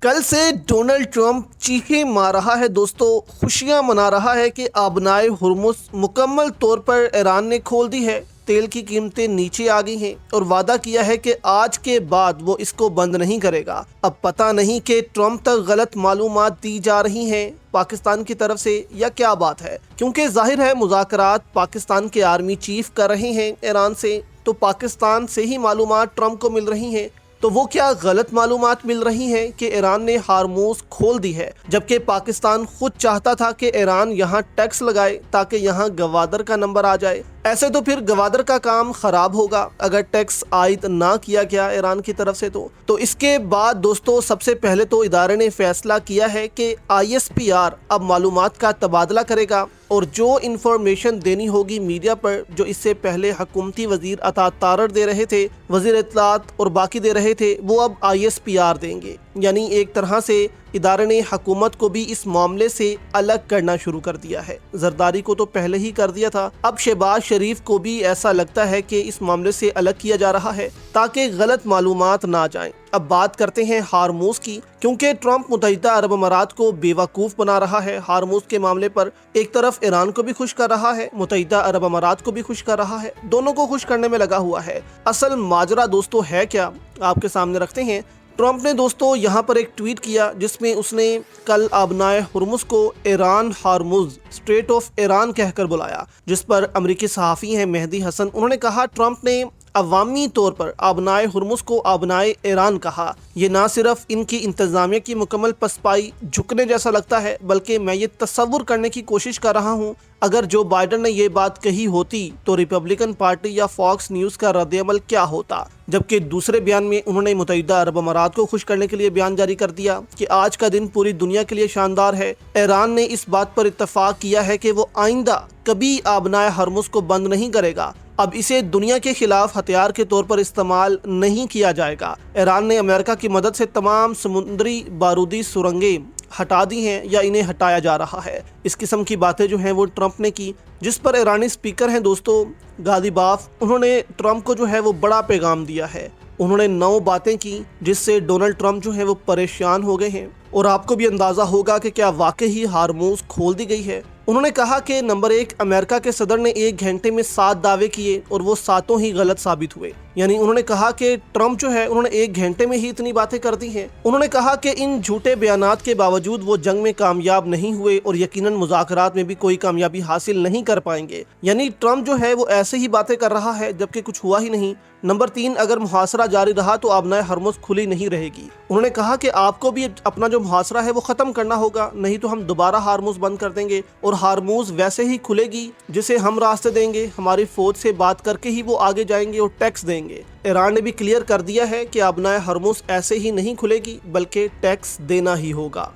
کل سے Donald Trump چیخیں مار رہا ہے دوستو، خوشیاں منا رہا ہے کہ آبنائے ہرمز مکمل طور پر ایران نے کھول دی ہے، تیل کی قیمتیں نیچے آ گئی ہیں اور وعدہ کیا ہے کہ آج کے بعد وہ اس کو بند نہیں کرے گا۔ اب پتہ نہیں کہ ٹرمپ تک غلط معلومات دی جا رہی ہیں پاکستان کی طرف سے یا کیا بات ہے، کیونکہ ظاہر ہے مذاکرات پاکستان کے آرمی چیف کر رہے ہیں ایران سے، تو پاکستان سے ہی معلومات ٹرمپ کو مل رہی ہیں۔ تو وہ کیا غلط معلومات مل رہی ہیں کہ ایران نے ہارموز کھول دی ہے، جبکہ پاکستان خود چاہتا تھا کہ ایران یہاں ٹیکس لگائے تاکہ یہاں گوادر کا نمبر آ جائے۔ ایسے تو پھر گوادر کا کام خراب ہوگا اگر ٹیکس عائد نہ کیا گیا ایران کی طرف سے۔ تو اس کے بعد دوستو سب سے پہلے تو ادارے نے فیصلہ کیا ہے کہ ISPR اب معلومات کا تبادلہ کرے گا، اور جو انفارمیشن دینی ہوگی میڈیا پر، جو اس سے پہلے حکومتی وزیر عطا تارڑ دے رہے تھے، وزیر اطلاعات اور باقی دے رہے تھے، وہ اب ISPR دیں گے۔ یعنی ایک طرح سے ادارے نے حکومت کو بھی اس معاملے سے الگ کرنا شروع کر دیا ہے۔ زرداری کو تو پہلے ہی کر دیا تھا، اب شہباز شریف کو بھی ایسا لگتا ہے کہ اس معاملے سے الگ کیا جا رہا ہے تاکہ غلط معلومات نہ جائیں۔ اب بات کرتے ہیں ہارموز کی، کیونکہ ٹرمپ متحدہ عرب امارات کو بیوقوف بنا رہا ہے ہارموز کے معاملے پر۔ ایک طرف ایران کو بھی خوش کر رہا ہے، متحدہ عرب امارات کو بھی خوش کر رہا ہے، دونوں کو خوش کرنے میں لگا ہوا ہے۔ اصل ماجرا دوستو ہے کیا، آپ کے سامنے رکھتے ہیں۔ ٹرمپ نے دوستو یہاں پر ایک ٹویٹ کیا جس میں اس نے کل آبنائے ہرمز کو Iran harms street of Iran کہہ کر بلایا، جس پر امریکی صحافی ہیں مہدی حسن، انہوں نے کہا ٹرمپ نے عوامی طور پر آبنائے ہرمز کو آبنائے ایران کہا۔ یہ نہ صرف ان کی انتظامیہ کی مکمل پسپائی جھکنے جیسا لگتا ہے، بلکہ میں یہ تصور کرنے کی کوشش کر رہا ہوں اگر جو بائیڈن نے یہ بات کہی ہوتی تو ریپبلکن پارٹی یا فاکس نیوز کا رد عمل کیا ہوتا۔ جبکہ دوسرے بیان میں انہوں نے متحدہ عرب امارات کو خوش کرنے کے لیے بیان جاری کر دیا کہ آج کا دن پوری دنیا کے لیے شاندار ہے۔ ایران نے اس بات پر اتفاق کیا ہے کہ وہ آئندہ کبھی آبنائے ہرمز کو بند نہیں کرے گا، اب اسے دنیا کے خلاف ہتھیار کے طور پر استعمال نہیں کیا جائے گا۔ ایران نے امریکہ کی مدد سے تمام سمندری بارودی سرنگیں ہٹا دی ہیں یا انہیں ہٹایا جا رہا ہے۔ اس قسم کی باتیں جو ہیں وہ ٹرمپ نے کی، جس پر ایرانی سپیکر ہیں دوستو غازی باف، انہوں نے ٹرمپ کو جو ہے وہ بڑا پیغام دیا ہے۔ انہوں نے 9 باتیں کی جس سے ڈونلڈ ٹرمپ جو ہیں وہ پریشان ہو گئے ہیں، اور آپ کو بھی اندازہ ہوگا کہ کیا واقعی ہارموز کھول دی گئی ہے۔ انہوں نے کہا کہ نمبر 1، امریکہ کے صدر نے 1 گھنٹے میں 7 دعوے کیے اور وہ 7 ہی غلط ثابت ہوئے۔ یعنی انہوں نے کہا کہ ٹرمپ جو ہے انہوں نے 1 گھنٹے میں ہی اتنی باتیں کر دی ہیں۔ انہوں نے کہا کہ ان جھوٹے بیانات کے باوجود وہ جنگ میں کامیاب نہیں ہوئے اور یقیناً مذاکرات میں بھی کوئی کامیابی حاصل نہیں کر پائیں گے۔ یعنی ٹرمپ جو ہے وہ ایسے ہی باتیں کر رہا ہے جبکہ کچھ ہوا ہی نہیں۔ نمبر 3، اگر محاصرہ جاری رہا تو آبنائے ہرمز کھلی نہیں رہے گی۔ انہوں نے کہا کہ آپ کو بھی اپنا جو محاصرہ ہے وہ ختم کرنا ہوگا، نہیں تو ہم دوبارہ ہارموز بند کر دیں گے اور ہارموز ویسے ہی کھلے گی جسے ہم راستے دیں گے، ہماری فوج سے بات کر کے ہی وہ آگے جائیں گے اور ٹیکس دیں گے۔ ایران نے بھی کلیئر کر دیا ہے کہ آبنائے ہرمز ایسے ہی نہیں کھلے گی بلکہ ٹیکس دینا ہی ہوگا۔